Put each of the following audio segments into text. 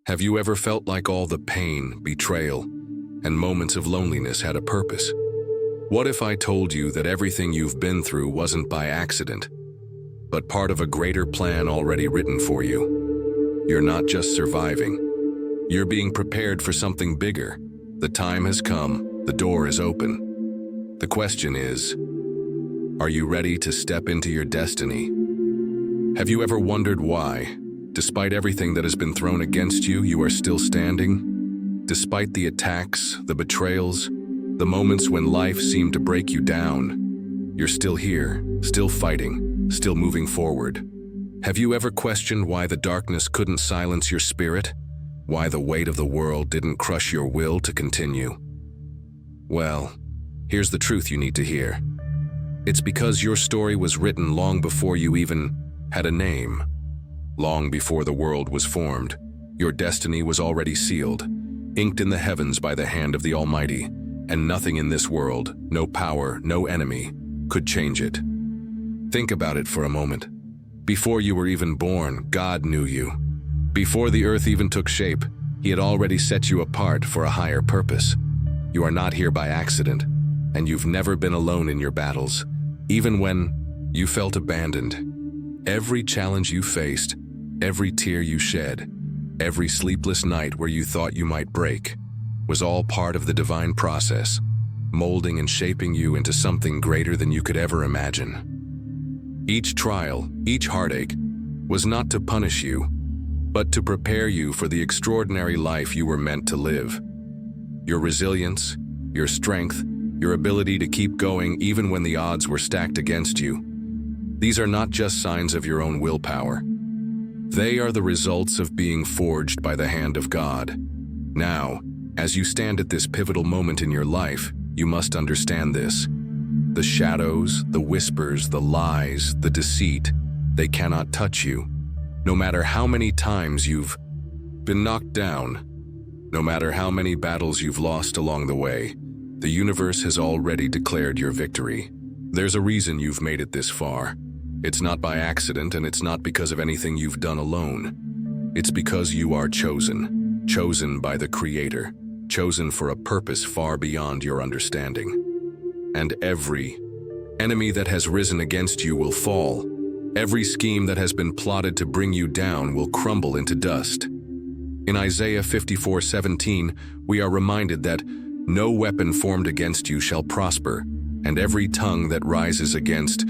Have you ever felt like all the pain, betrayal, and moments of loneliness had a purpose? What if I told you that everything you've been through wasn't by accident, but part of a greater plan already written for you? You're not just surviving. You're being prepared for something bigger. The time has come. The door is open. The question is, are you ready to step into your destiny? Have you ever wondered why, despite everything that has been thrown against you, you are still standing? Despite the attacks, the betrayals, the moments when life seemed to break you down, you're still here, still fighting, still moving forward. Have you ever questioned why the darkness couldn't silence your spirit? Why the weight of the world didn't crush your will to continue? Well, here's the truth you need to hear. It's because your story was written long before you even had a name. Long before the world was formed, your destiny was already sealed, inked in the heavens by the hand of the Almighty, and nothing in this world, no power, no enemy, could change it. Think about it for a moment. Before you were even born, God knew you. Before the earth even took shape, He had already set you apart for a higher purpose. You are not here by accident, and you've never been alone in your battles, even when you felt abandoned. Every challenge you faced, every tear you shed, every sleepless night where you thought you might break, was all part of the divine process, molding and shaping you into something greater than you could ever imagine. Each trial, each heartache, was not to punish you, but to prepare you for the extraordinary life you were meant to live. Your resilience, your strength, your ability to keep going even when the odds were stacked against you, these are not just signs of your own willpower. They are the results of being forged by the hand of God. Now, as you stand at this pivotal moment in your life, you must understand this. The shadows, the whispers, the lies, the deceit, they cannot touch you. No matter how many times you've been knocked down, no matter how many battles you've lost along the way, the universe has already declared your victory. There's a reason you've made it this far. It's not by accident, and it's not because of anything you've done alone. It's because you are chosen, chosen by the Creator, chosen for a purpose far beyond your understanding. And every enemy that has risen against you will fall. Every scheme that has been plotted to bring you down will crumble into dust. In Isaiah 54:17, we are reminded that no weapon formed against you shall prosper, and every tongue that rises against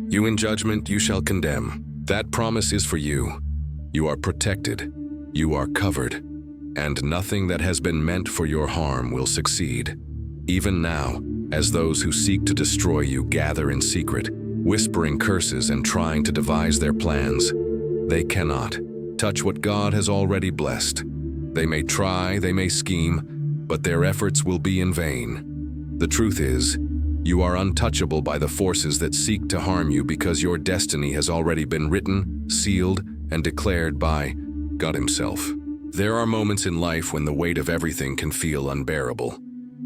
you in judgment you shall condemn. That promise is for you. You are protected, you are covered, and nothing that has been meant for your harm will succeed. Even now, as those who seek to destroy you gather in secret, whispering curses and trying to devise their plans, they cannot touch what God has already blessed. They may try, they may scheme, but their efforts will be in vain. The truth is, you are untouchable by the forces that seek to harm you because your destiny has already been written, sealed, and declared by God Himself. There are moments in life when the weight of everything can feel unbearable,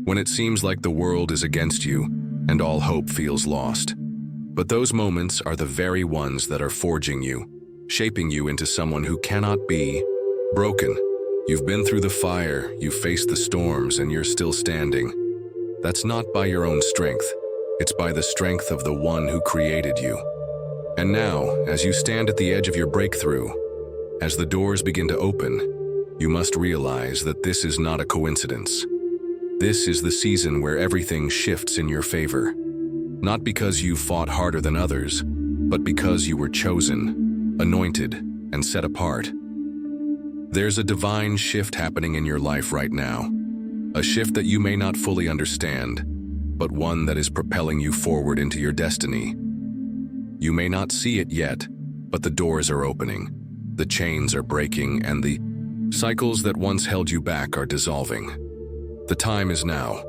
when it seems like the world is against you and all hope feels lost. But those moments are the very ones that are forging you, shaping you into someone who cannot be broken. You've been through the fire, you've faced the storms, and you're still standing. That's not by your own strength. It's by the strength of the one who created you. And now, as you stand at the edge of your breakthrough, as the doors begin to open, you must realize that this is not a coincidence. This is the season where everything shifts in your favor. Not because you fought harder than others, but because you were chosen, anointed, and set apart. There's a divine shift happening in your life right now. A shift that you may not fully understand, but one that is propelling you forward into your destiny. You may not see it yet, but the doors are opening, the chains are breaking, and the cycles that once held you back are dissolving. The time is now.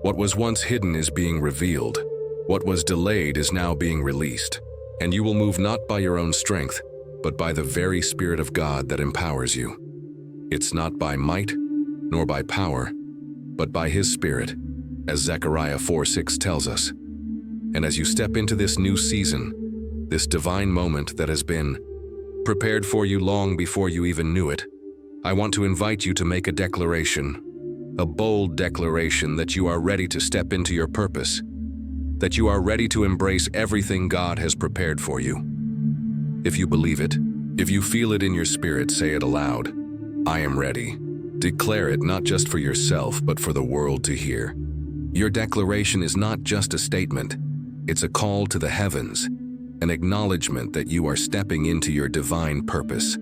What was once hidden is being revealed. What was delayed is now being released. And you will move not by your own strength, but by the very Spirit of God that empowers you. It's not by might, nor by power, but by His Spirit, as Zechariah 4:6 tells us. And as you step into this new season, this divine moment that has been prepared for you long before you even knew it, I want to invite you to make a declaration, a bold declaration that you are ready to step into your purpose, that you are ready to embrace everything God has prepared for you. If you believe it, if you feel it in your spirit, say it aloud. I am ready. Declare it not just for yourself, but for the world to hear. Your declaration is not just a statement, it's a call to the heavens, an acknowledgement that you are stepping into your divine purpose.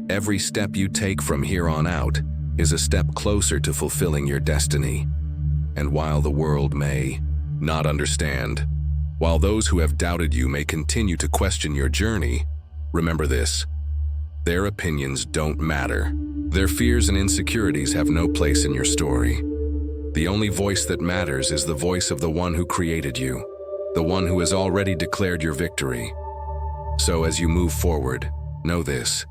Every step you take from here on out is a step closer to fulfilling your destiny. And while the world may not understand, while those who have doubted you may continue to question your journey, remember this: their opinions don't matter. Their fears and insecurities have no place in your story. The only voice that matters is the voice of the one who created you, the one who has already declared your victory. So as you move forward, know this: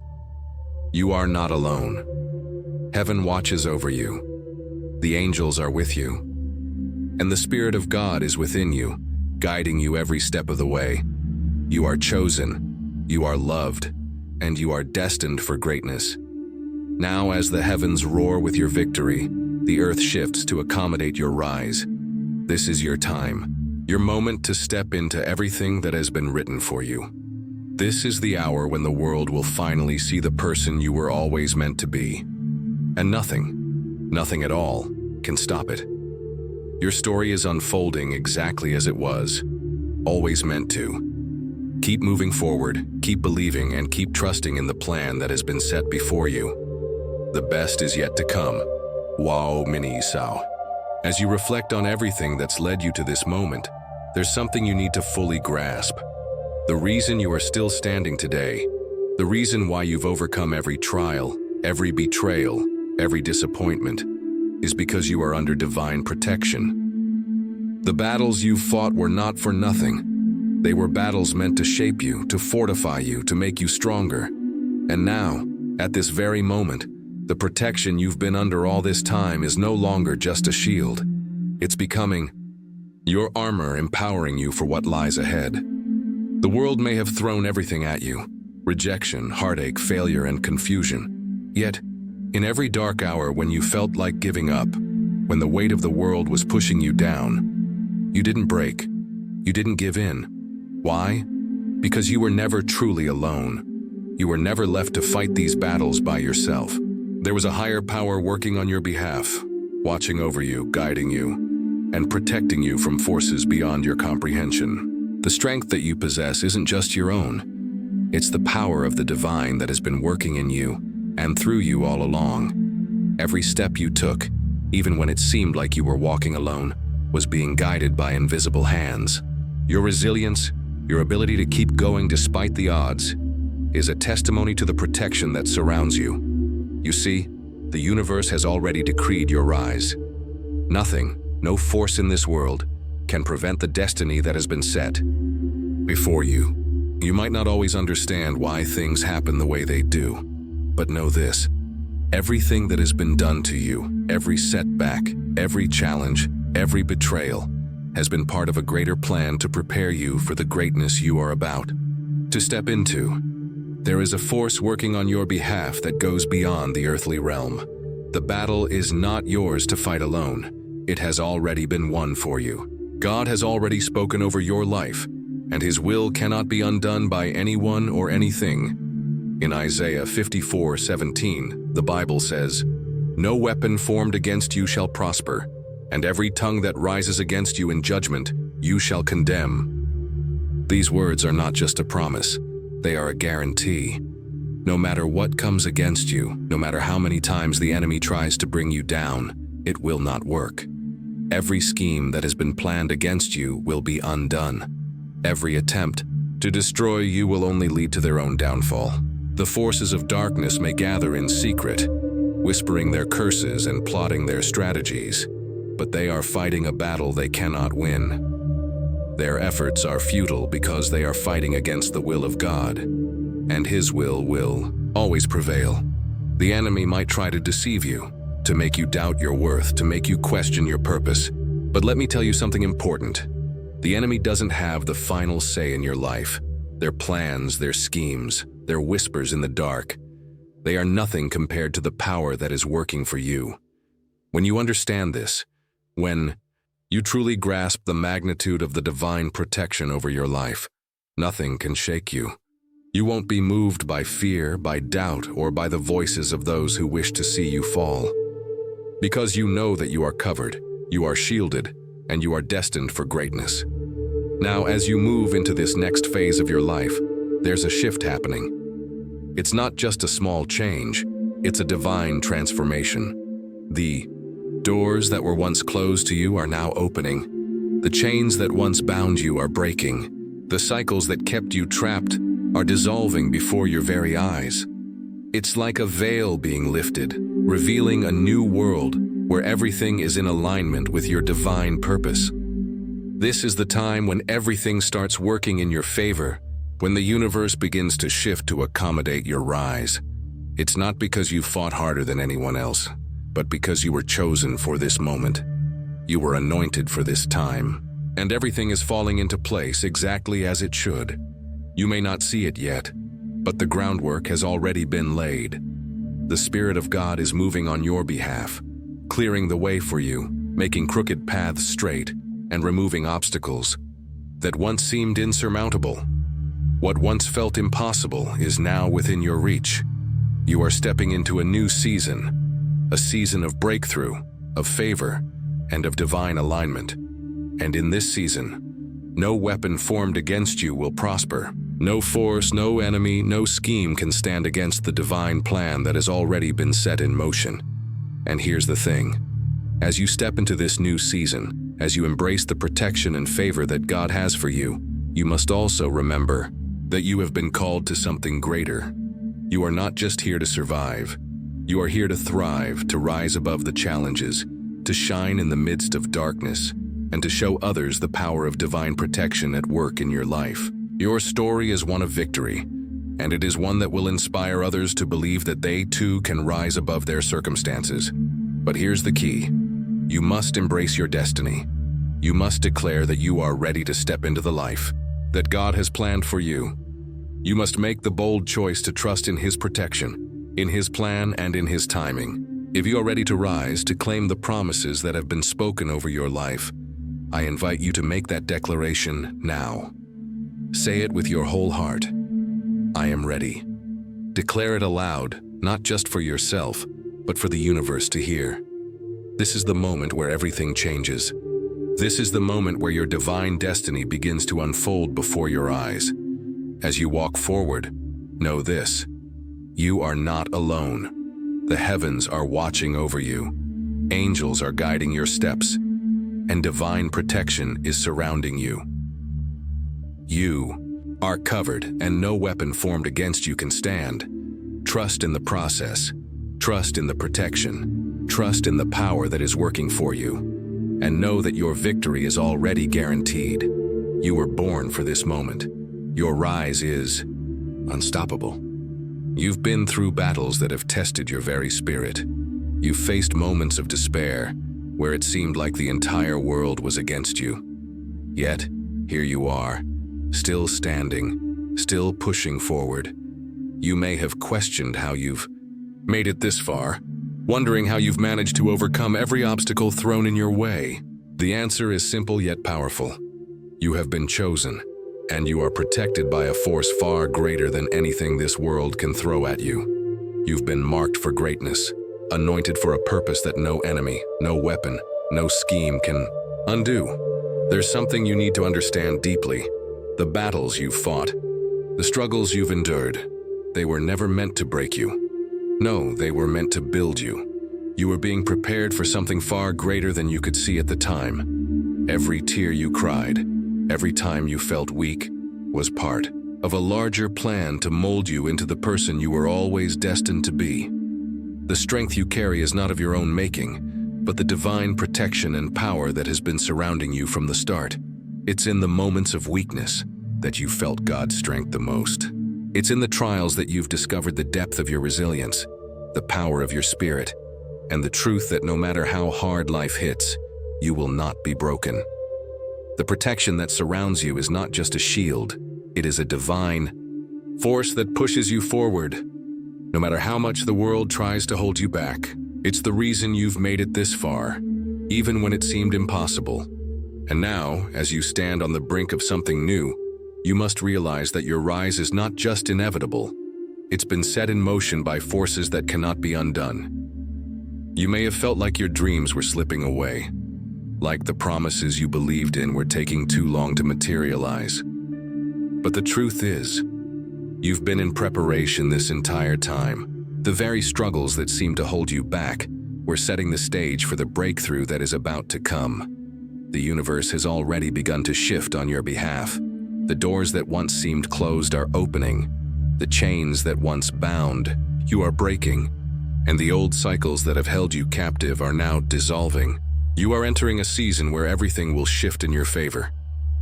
you are not alone. Heaven watches over you. The angels are with you. And the Spirit of God is within you, guiding you every step of the way. You are chosen, you are loved, and you are destined for greatness. Now, as the heavens roar with your victory, the earth shifts to accommodate your rise. This is your time, your moment to step into everything that has been written for you. This is the hour when the world will finally see the person you were always meant to be. And nothing at all, can stop it. Your story is unfolding exactly as it was, always meant to. Keep moving forward, keep believing, and keep trusting in the plan that has been set before you. The best is yet to come. Wow, Mini Sao. As you reflect on everything that's led you to this moment, there's something you need to fully grasp. The reason you are still standing today, the reason why you've overcome every trial, every betrayal, every disappointment, is because you are under divine protection. The battles you've fought were not for nothing. They were battles meant to shape you, to fortify you, to make you stronger. And now, at this very moment, the protection you've been under all this time is no longer just a shield. It's becoming your armor, empowering you for what lies ahead. The world may have thrown everything at you: rejection, heartache, failure, and confusion. Yet, in every dark hour when you felt like giving up, when the weight of the world was pushing you down, you didn't break. You didn't give in. Why? Because you were never truly alone. You were never left to fight these battles by yourself. There was a higher power working on your behalf, watching over you, guiding you, and protecting you from forces beyond your comprehension. The strength that you possess isn't just your own. It's the power of the divine that has been working in you and through you all along. Every step you took, even when it seemed like you were walking alone, was being guided by invisible hands. Your resilience, your ability to keep going despite the odds, is a testimony to the protection that surrounds you. You see, the universe has already decreed your rise. Nothing, no force in this world, can prevent the destiny that has been set before you. You might not always understand why things happen the way they do, but know this: everything that has been done to you, every setback, every challenge, every betrayal, has been part of a greater plan to prepare you for the greatness you are about to step into. There is a force working on your behalf that goes beyond the earthly realm. The battle is not yours to fight alone. It has already been won for you. God has already spoken over your life, and His will cannot be undone by anyone or anything. In Isaiah 54:17, the Bible says, "No weapon formed against you shall prosper, and every tongue that rises against you in judgment you shall condemn." These words are not just a promise. They are a guarantee. No matter what comes against you, no matter how many times the enemy tries to bring you down, it will not work. Every scheme that has been planned against you will be undone. Every attempt to destroy you will only lead to their own downfall. The forces of darkness may gather in secret, whispering their curses and plotting their strategies, but they are fighting a battle they cannot win. Their efforts are futile because they are fighting against the will of God, and His will always prevail. The enemy might try to deceive you, to make you doubt your worth, to make you question your purpose. But let me tell you something important. The enemy doesn't have the final say in your life. Their plans, their schemes, their whispers in the dark, They are nothing compared to the power that is working for you. When you understand this, when you truly grasp the magnitude of the divine protection over your life, nothing can shake you. You won't be moved by fear, by doubt, or by the voices of those who wish to see you fall. Because you know that you are covered, you are shielded, and you are destined for greatness. Now, as you move into this next phase of your life, there's a shift happening. It's not just a small change, it's a divine transformation. The doors that were once closed to you are now opening. The chains that once bound you are breaking. The cycles that kept you trapped are dissolving before your very eyes. It's like a veil being lifted, revealing a new world where everything is in alignment with your divine purpose. This is the time when everything starts working in your favor, when the universe begins to shift to accommodate your rise. It's not because you fought harder than anyone else, but because you were chosen for this moment. You were anointed for this time, and everything is falling into place exactly as it should. You may not see it yet, but the groundwork has already been laid. The Spirit of God is moving on your behalf, clearing the way for you, making crooked paths straight, and removing obstacles that once seemed insurmountable. What once felt impossible is now within your reach. You are stepping into a new season, a season of breakthrough, of favor, and of divine alignment. And in this season, no weapon formed against you will prosper. No force, no enemy, no scheme can stand against the divine plan that has already been set in motion. And here's the thing. As you step into this new season, as you embrace the protection and favor that God has for you, you must also remember that you have been called to something greater. You are not just here to survive. You are here to thrive, to rise above the challenges, to shine in the midst of darkness, and to show others the power of divine protection at work in your life. Your story is one of victory, and it is one that will inspire others to believe that they too can rise above their circumstances. But here's the key. You must embrace your destiny. You must declare that you are ready to step into the life that God has planned for you. You must make the bold choice to trust in His protection, in His plan, and in His timing. If you are ready to rise, to claim the promises that have been spoken over your life, I invite you to make that declaration now. Say it with your whole heart. I am ready. Declare it aloud, not just for yourself, but for the universe to hear. This is the moment where everything changes. This is the moment where your divine destiny begins to unfold before your eyes. As you walk forward, know this: you are not alone. The heavens are watching over you. Angels are guiding your steps, and divine protection is surrounding you. You are covered, and no weapon formed against you can stand. Trust in the process. Trust in the protection. Trust in the power that is working for you. And know that your victory is already guaranteed. You were born for this moment. Your rise is unstoppable. You've been through battles that have tested your very spirit. You've faced moments of despair, where it seemed like the entire world was against you. Yet, here you are, still standing, still pushing forward. You may have questioned how you've made it this far, wondering how you've managed to overcome every obstacle thrown in your way. The answer is simple yet powerful. You have been chosen, and you are protected by a force far greater than anything this world can throw at you. You've been marked for greatness, anointed for a purpose that no enemy, no weapon, no scheme can undo. There's something you need to understand deeply. The battles you've fought, the struggles you've endured, they were never meant to break you. No, they were meant to build you. You were being prepared for something far greater than you could see at the time. Every tear you cried, every time you felt weak, was part of a larger plan to mold you into the person you were always destined to be. The strength you carry is not of your own making, but the divine protection and power that has been surrounding you from the start. It's in the moments of weakness that you felt God's strength the most. It's in the trials that you've discovered the depth of your resilience, the power of your spirit, and the truth that no matter how hard life hits, you will not be broken. The protection that surrounds you is not just a shield, it is a divine force that pushes you forward. No matter how much the world tries to hold you back, it's the reason you've made it this far, even when it seemed impossible. And now, as you stand on the brink of something new, you must realize that your rise is not just inevitable. It's been set in motion by forces that cannot be undone. You may have felt like your dreams were slipping away, like the promises you believed in were taking too long to materialize. But the truth is, you've been in preparation this entire time. The very struggles that seem to hold you back were setting the stage for the breakthrough that is about to come. The universe has already begun to shift on your behalf. The doors that once seemed closed are opening. The chains that once bound, you are breaking. And the old cycles that have held you captive are now dissolving. You are entering a season where everything will shift in your favor.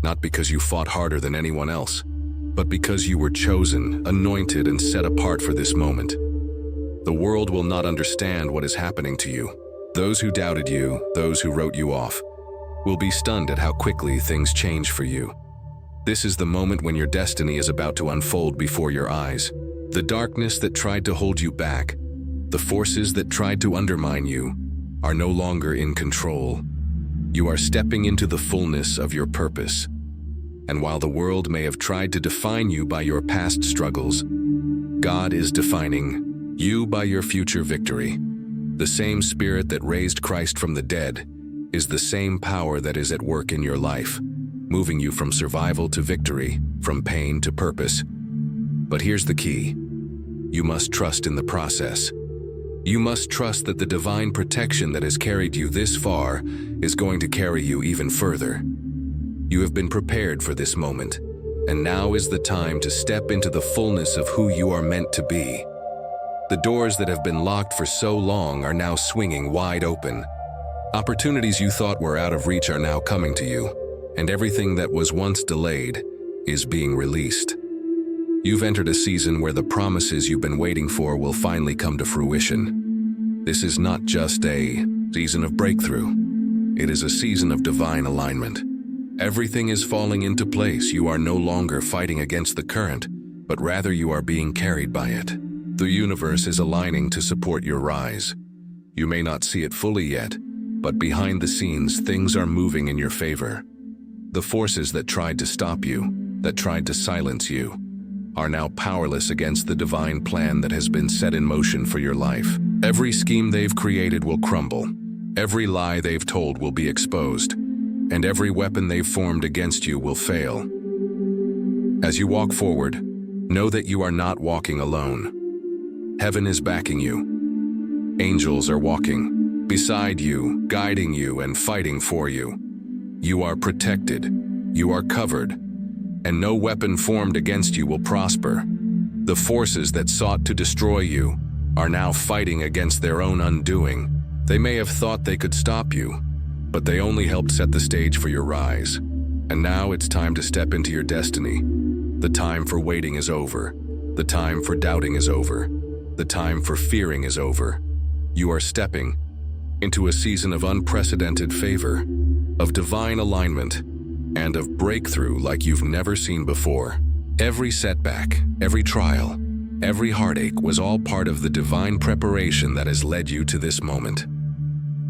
Not because you fought harder than anyone else, but because you were chosen, anointed, and set apart for this moment. The world will not understand what is happening to you. Those who doubted you, those who wrote you off, will be stunned at how quickly things change for you. This is the moment when your destiny is about to unfold before your eyes. The darkness that tried to hold you back, the forces that tried to undermine you, are no longer in control. You are stepping into the fullness of your purpose. And while the world may have tried to define you by your past struggles, God is defining you by your future victory. The same Spirit that raised Christ from the dead is the same power that is at work in your life, moving you from survival to victory, from pain to purpose. But here's the key. You must trust in the process. You must trust that the divine protection that has carried you this far is going to carry you even further. You have been prepared for this moment, and now is the time to step into the fullness of who you are meant to be. The doors that have been locked for so long are now swinging wide open. Opportunities you thought were out of reach are now coming to you, and everything that was once delayed is being released. You've entered a season where the promises you've been waiting for will finally come to fruition. This is not just a season of breakthrough. It is a season of divine alignment. Everything is falling into place. You are no longer fighting against the current, but rather you are being carried by it. The universe is aligning to support your rise. You may not see it fully yet, but behind the scenes, things are moving in your favor. The forces that tried to stop you, that tried to silence you, are now powerless against the divine plan that has been set in motion for your life. Every scheme they've created will crumble. Every lie they've told will be exposed. And every weapon they've formed against you will fail. As you walk forward, know that you are not walking alone. Heaven is backing you. Angels are walking beside you, guiding you and fighting for you. You are protected. You are covered. And no weapon formed against you will prosper. The forces that sought to destroy you are now fighting against their own undoing. They may have thought they could stop you, but they only helped set the stage for your rise. And now it's time to step into your destiny. The time for waiting is over. The time for doubting is over. The time for fearing is over. You are stepping into a season of unprecedented favor, of divine alignment, and of breakthrough like you've never seen before. Every setback, every trial, every heartache was all part of the divine preparation that has led you to this moment.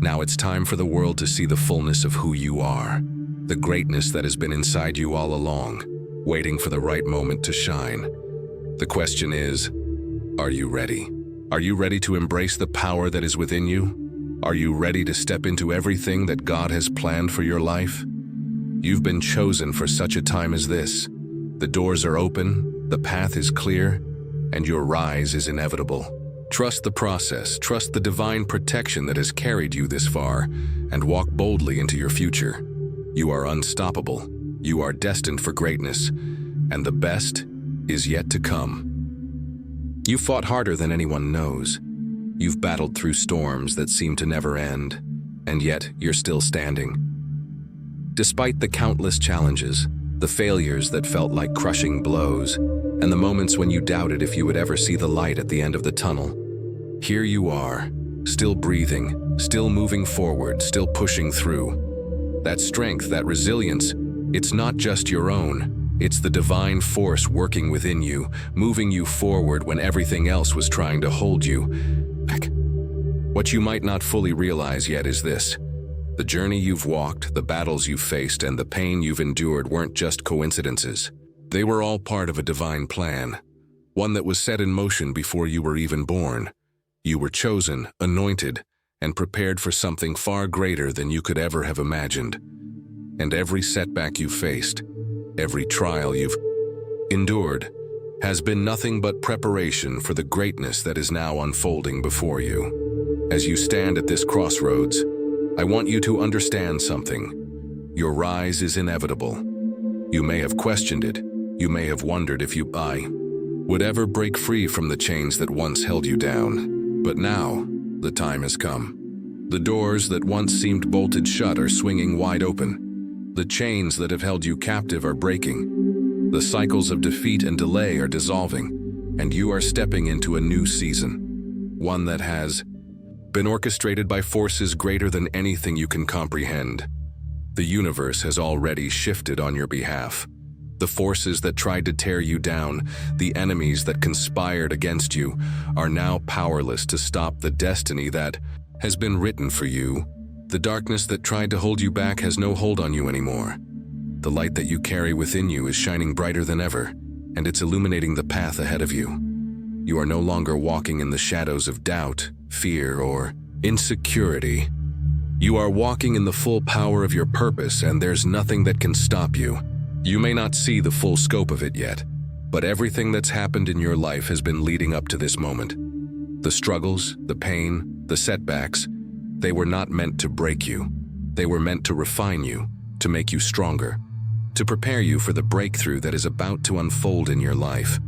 Now it's time for the world to see the fullness of who you are, the greatness that has been inside you all along, waiting for the right moment to shine. The question is, are you ready? Are you ready to embrace the power that is within you? Are you ready to step into everything that God has planned for your life? You've been chosen for such a time as this. The doors are open, the path is clear, and your rise is inevitable. Trust the process, trust the divine protection that has carried you this far, and walk boldly into your future. You are unstoppable. You are destined for greatness, and the best is yet to come. You fought harder than anyone knows. You've battled through storms that seem to never end, and yet you're still standing. Despite the countless challenges, the failures that felt like crushing blows, and the moments when you doubted if you would ever see the light at the end of the tunnel, here you are, still breathing, still moving forward, still pushing through. That strength, that resilience, it's not just your own. It's the divine force working within you, moving you forward when everything else was trying to hold you back. What you might not fully realize yet is this. The journey you've walked, the battles you've faced, and the pain you've endured weren't just coincidences. They were all part of a divine plan, one that was set in motion before you were even born. You were chosen, anointed, and prepared for something far greater than you could ever have imagined. And every setback you've faced, every trial you've endured, has been nothing but preparation for the greatness that is now unfolding before you. As you stand at this crossroads, I want you to understand something. Your rise is inevitable. You may have questioned it. You may have wondered if you would ever break free from the chains that once held you down. But now, the time has come. The doors that once seemed bolted shut are swinging wide open. The chains that have held you captive are breaking. The cycles of defeat and delay are dissolving, and you are stepping into a new season, one that has been orchestrated by forces greater than anything you can comprehend. The universe has already shifted on your behalf. The forces that tried to tear you down, the enemies that conspired against you, are now powerless to stop the destiny that has been written for you. The darkness that tried to hold you back has no hold on you anymore. The light that you carry within you is shining brighter than ever, and it's illuminating the path ahead of you. You are no longer walking in the shadows of doubt, fear, or insecurity. You are walking in the full power of your purpose, and there's nothing that can stop you. You may not see the full scope of it yet, but everything that's happened in your life has been leading up to this moment. The struggles, the pain, the setbacks, they were not meant to break you. They were meant to refine you, to make you stronger, to prepare you for the breakthrough that is about to unfold in your life.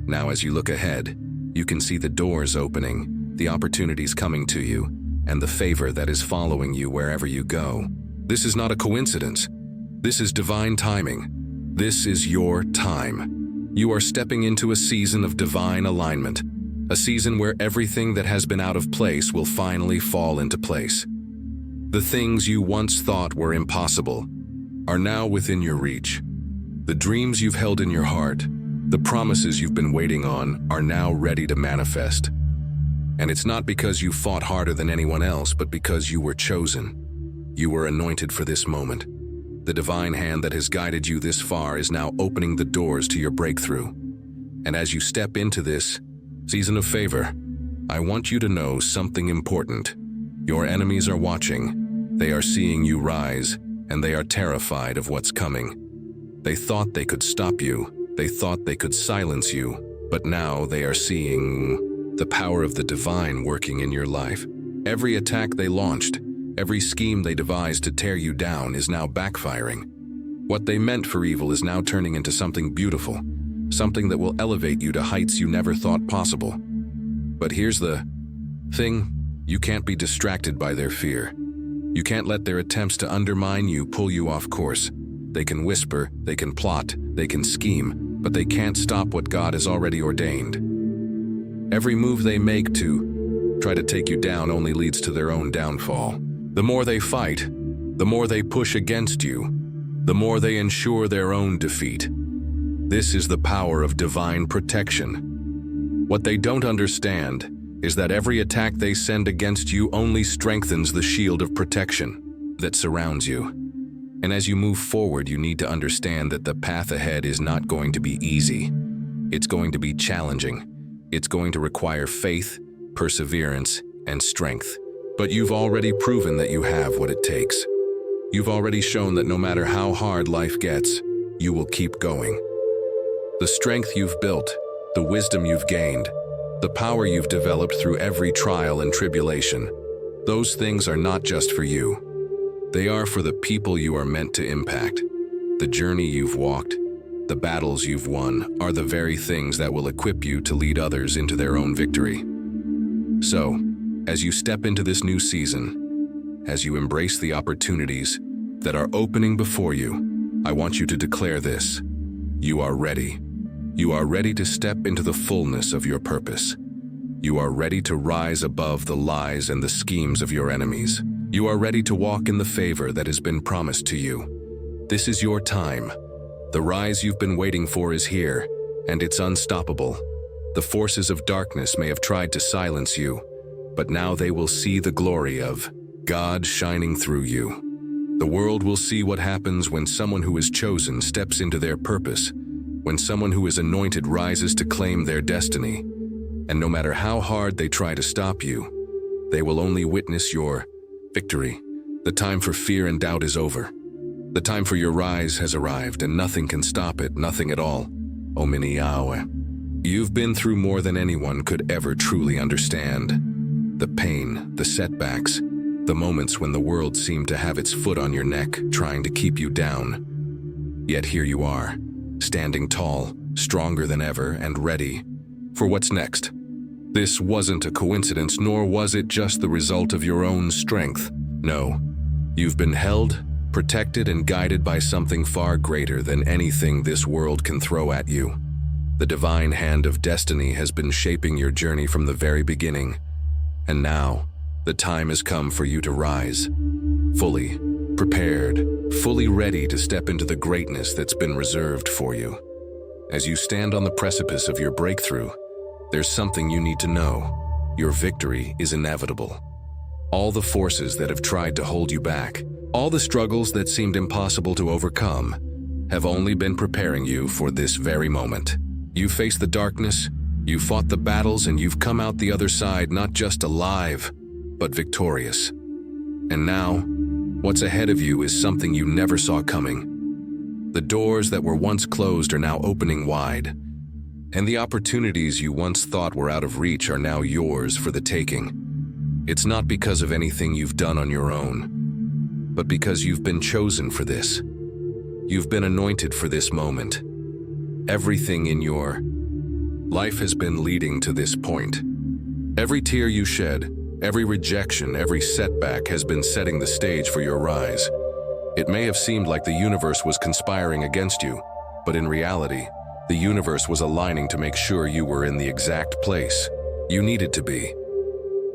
Now, as you look ahead, you can see the doors opening, the opportunities coming to you, and the favor that is following you wherever you go. This is not a coincidence. This is divine timing. This is your time. You are stepping into a season of divine alignment, a season where everything that has been out of place will finally fall into place. The things you once thought were impossible are now within your reach. The dreams you've held in your heart, the promises you've been waiting on, are now ready to manifest. And it's not because you fought harder than anyone else, but because you were chosen. You were anointed for this moment. The divine hand that has guided you this far is now opening the doors to your breakthrough. And as you step into this season of favor, I want you to know something important. Your enemies are watching. They are seeing you rise, and they are terrified of what's coming. They thought they could stop you. They thought they could silence you, but now they are seeing the power of the divine working in your life. Every attack they launched, every scheme they devised to tear you down is now backfiring. What they meant for evil is now turning into something beautiful, something that will elevate you to heights you never thought possible. But here's the thing, you can't be distracted by their fear. You can't let their attempts to undermine you pull you off course. They can whisper, they can plot, they can scheme, but they can't stop what God has already ordained. Every move they make to try to take you down only leads to their own downfall. The more they fight, the more they push against you, the more they ensure their own defeat. This is the power of divine protection. What they don't understand is that every attack they send against you only strengthens the shield of protection that surrounds you. And as you move forward, you need to understand that the path ahead is not going to be easy. It's going to be challenging. It's going to require faith, perseverance, and strength. But you've already proven that you have what it takes. You've already shown that no matter how hard life gets, you will keep going. The strength you've built, the wisdom you've gained, the power you've developed through every trial and tribulation, those things are not just for you. They are for the people you are meant to impact. The journey you've walked, the battles you've won, are the very things that will equip you to lead others into their own victory. So, as you step into this new season, as you embrace the opportunities that are opening before you, I want you to declare this: you are ready. You are ready to step into the fullness of your purpose. You are ready to rise above the lies and the schemes of your enemies. You are ready to walk in the favor that has been promised to you. This is your time. The rise you've been waiting for is here, and it's unstoppable. The forces of darkness may have tried to silence you, but now they will see the glory of God shining through you. The world will see what happens when someone who is chosen steps into their purpose, when someone who is anointed rises to claim their destiny. And no matter how hard they try to stop you, they will only witness your victory. The time for fear and doubt is over. The time for your rise has arrived, and nothing can stop it, nothing at all. Ominiawe. You've been through more than anyone could ever truly understand. The pain, the setbacks, the moments when the world seemed to have its foot on your neck, trying to keep you down. Yet here you are, standing tall, stronger than ever, and ready for what's next. This wasn't a coincidence, nor was it just the result of your own strength. No, you've been held, protected, and guided by something far greater than anything this world can throw at you. The divine hand of destiny has been shaping your journey from the very beginning. And now, the time has come for you to rise, fully prepared, fully ready to step into the greatness that's been reserved for you. As you stand on the precipice of your breakthrough, there's something you need to know. Your victory is inevitable. All the forces that have tried to hold you back, all the struggles that seemed impossible to overcome, have only been preparing you for this very moment. You faced the darkness, you fought the battles, and you've come out the other side not just alive, but victorious. And now, what's ahead of you is something you never saw coming. The doors that were once closed are now opening wide, and the opportunities you once thought were out of reach are now yours for the taking. It's not because of anything you've done on your own, but because you've been chosen for this. You've been anointed for this moment. Everything in your life has been leading to this point. Every tear you shed, every rejection, every setback has been setting the stage for your rise. It may have seemed like the universe was conspiring against you, but in reality, the universe was aligning to make sure you were in the exact place you needed to be.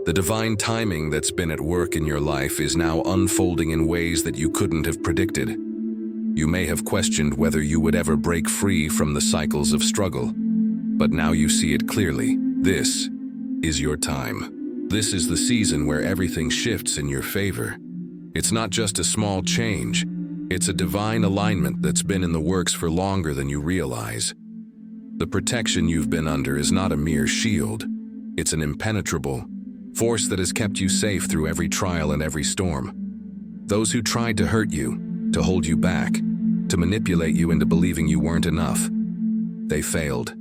The divine timing that's been at work in your life is now unfolding in ways that you couldn't have predicted. You may have questioned whether you would ever break free from the cycles of struggle, but now you see it clearly. This is your time. This is the season where everything shifts in your favor. It's not just a small change, it's a divine alignment that's been in the works for longer than you realize. The protection you've been under is not a mere shield. It's an impenetrable force that has kept you safe through every trial and every storm. Those who tried to hurt you, to hold you back, to manipulate you into believing you weren't enough, they failed.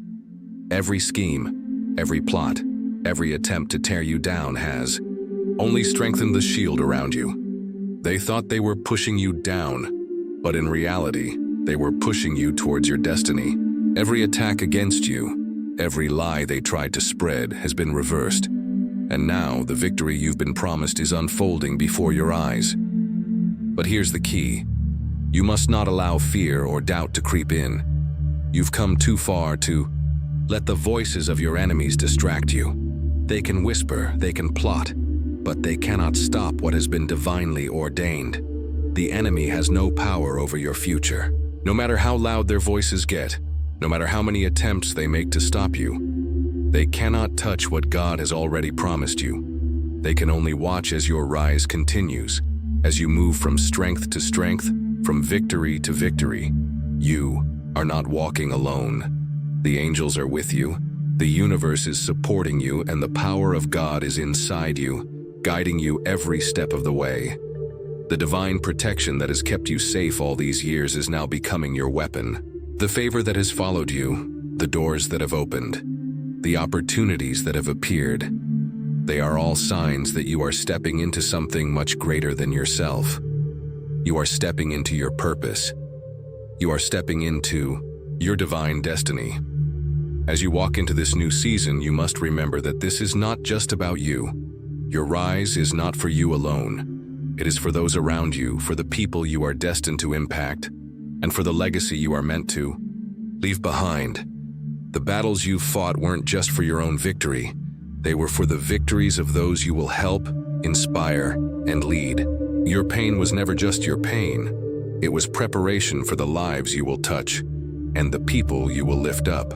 Every scheme, every plot, every attempt to tear you down has only strengthened the shield around you. They thought they were pushing you down, but in reality, they were pushing you towards your destiny. Every attack against you, every lie they tried to spread has been reversed. And now the victory you've been promised is unfolding before your eyes. But here's the key. You must not allow fear or doubt to creep in. You've come too far to let the voices of your enemies distract you. They can whisper, they can plot, but they cannot stop what has been divinely ordained. The enemy has no power over your future. No matter how loud their voices get, no matter how many attempts they make to stop you, they cannot touch what God has already promised you. They can only watch as your rise continues, as you move from strength to strength, from victory to victory. You are not walking alone. The angels are with you, the universe is supporting you, and the power of God is inside you, guiding you every step of the way. The divine protection that has kept you safe all these years is now becoming your weapon. The favor that has followed you, the doors that have opened, the opportunities that have appeared, they are all signs that you are stepping into something much greater than yourself. You are stepping into your purpose. You are stepping into your divine destiny. As you walk into this new season, you must remember that this is not just about you. Your rise is not for you alone. It is for those around you, for the people you are destined to impact, and for the legacy you are meant to leave behind. The battles you've fought weren't just for your own victory. They were for the victories of those you will help, inspire, and lead. Your pain was never just your pain. It was preparation for the lives you will touch and the people you will lift up.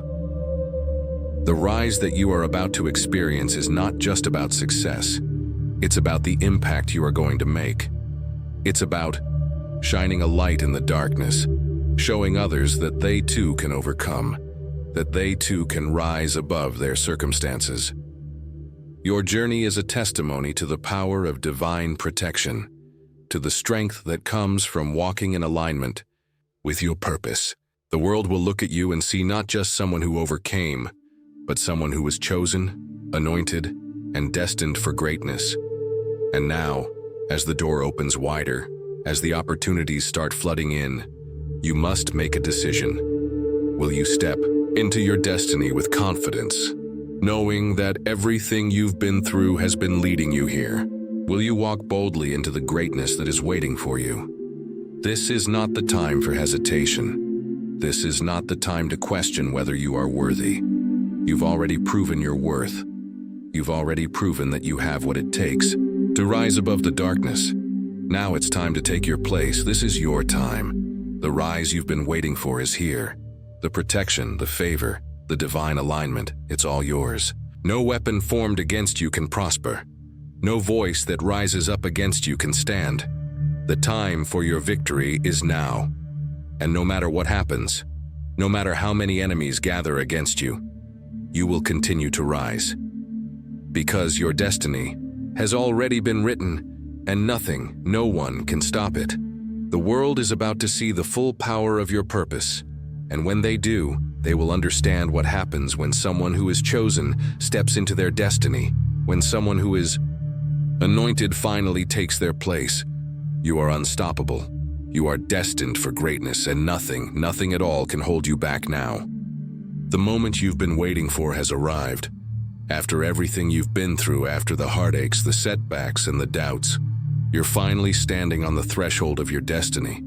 The rise that you are about to experience is not just about success. It's about the impact you are going to make. It's about shining a light in the darkness, showing others that they too can overcome, that they too can rise above their circumstances. Your journey is a testimony to the power of divine protection, to the strength that comes from walking in alignment with your purpose. The world will look at you and see not just someone who overcame, but someone who was chosen, anointed, and destined for greatness. And now, as the door opens wider, as the opportunities start flooding in, you must make a decision. Will you step into your destiny with confidence, knowing that everything you've been through has been leading you here? Will you walk boldly into the greatness that is waiting for you? This is not the time for hesitation. This is not the time to question whether you are worthy. You've already proven your worth. You've already proven that you have what it takes to rise above the darkness. Now it's time to take your place. This is your time. The rise you've been waiting for is here. The protection, the favor, the divine alignment, it's all yours. No weapon formed against you can prosper. No voice that rises up against you can stand. The time for your victory is now. And no matter what happens, no matter how many enemies gather against you, you will continue to rise. Because your destiny has already been written, and nothing, no one can stop it. The world is about to see the full power of your purpose, and when they do, they will understand what happens when someone who is chosen steps into their destiny, when someone who is anointed finally takes their place. You are unstoppable. You are destined for greatness, and nothing at all can hold you back now. The moment you've been waiting for has arrived. After everything you've been through, after the heartaches, the setbacks, and the doubts, you're finally standing on the threshold of your destiny.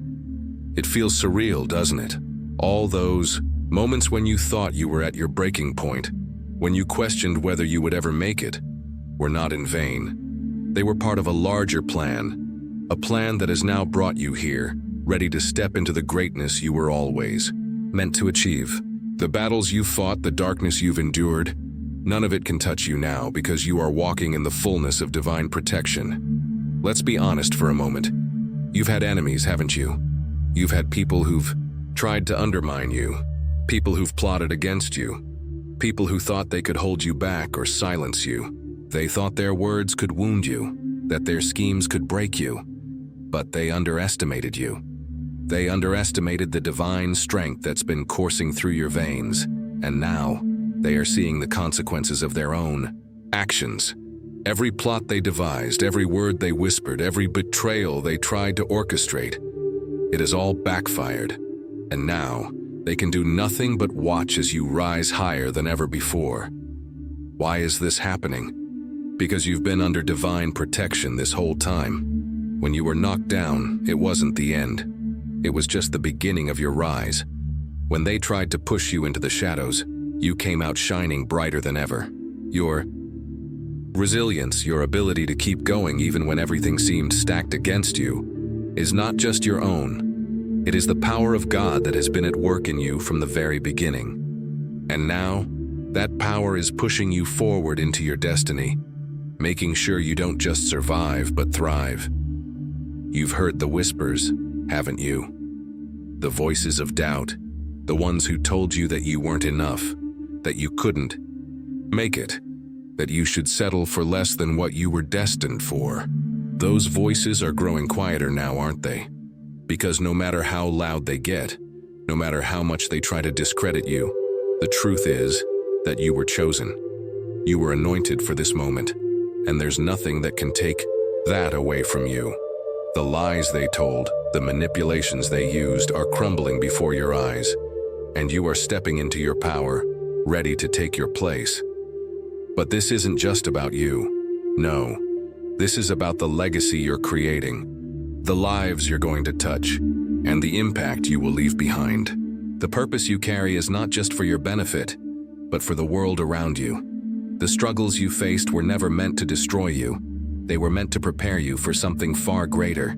It feels surreal, doesn't it? All those moments when you thought you were at your breaking point, when you questioned whether you would ever make it, were not in vain. They were part of a larger plan, a plan that has now brought you here, ready to step into the greatness you were always meant to achieve. The battles you fought, the darkness you've endured, none of it can touch you now because you are walking in the fullness of divine protection. Let's be honest for a moment. You've had enemies, haven't you? You've had people who've tried to undermine you, people who've plotted against you, people who thought they could hold you back or silence you. They thought their words could wound you, that their schemes could break you, but they underestimated you. They underestimated the divine strength that's been coursing through your veins, and now they are seeing the consequences of their own actions. Every plot they devised, every word they whispered, every betrayal they tried to orchestrate, it has all backfired. And now, they can do nothing but watch as you rise higher than ever before. Why is this happening? Because you've been under divine protection this whole time. When you were knocked down, it wasn't the end. It was just the beginning of your rise. When they tried to push you into the shadows, you came out shining brighter than ever. Your resilience, your ability to keep going even when everything seemed stacked against you, is not just your own. It is the power of God that has been at work in you from the very beginning. And now, that power is pushing you forward into your destiny, making sure you don't just survive but thrive. You've heard the whispers, haven't you? The voices of doubt, the ones who told you that you weren't enough, that you couldn't make it, that you should settle for less than what you were destined for. Those voices are growing quieter now, aren't they? Because no matter how loud they get, no matter how much they try to discredit you, the truth is that you were chosen. You were anointed for this moment, and there's nothing that can take that away from you. The lies they told, the manipulations they used are crumbling before your eyes, and you are stepping into your power, ready to take your place. But this isn't just about you. No, this is about the legacy you're creating, the lives you're going to touch, and the impact you will leave behind. The purpose you carry is not just for your benefit, but for the world around you. The struggles you faced were never meant to destroy you. They were meant to prepare you for something far greater.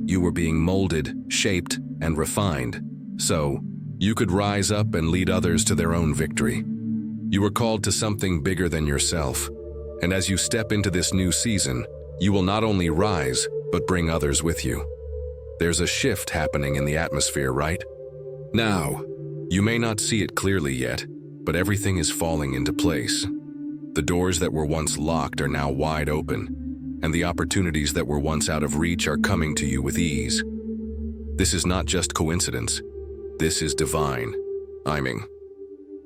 You were being molded, shaped, and refined, so you could rise up and lead others to their own victory. You were called to something bigger than yourself, and as you step into this new season, you will not only rise, but bring others with you. There's a shift happening in the atmosphere, right? Now, you may not see it clearly yet, but everything is falling into place. The doors that were once locked are now wide open, and the opportunities that were once out of reach are coming to you with ease. This is not just coincidence. This is divine timing.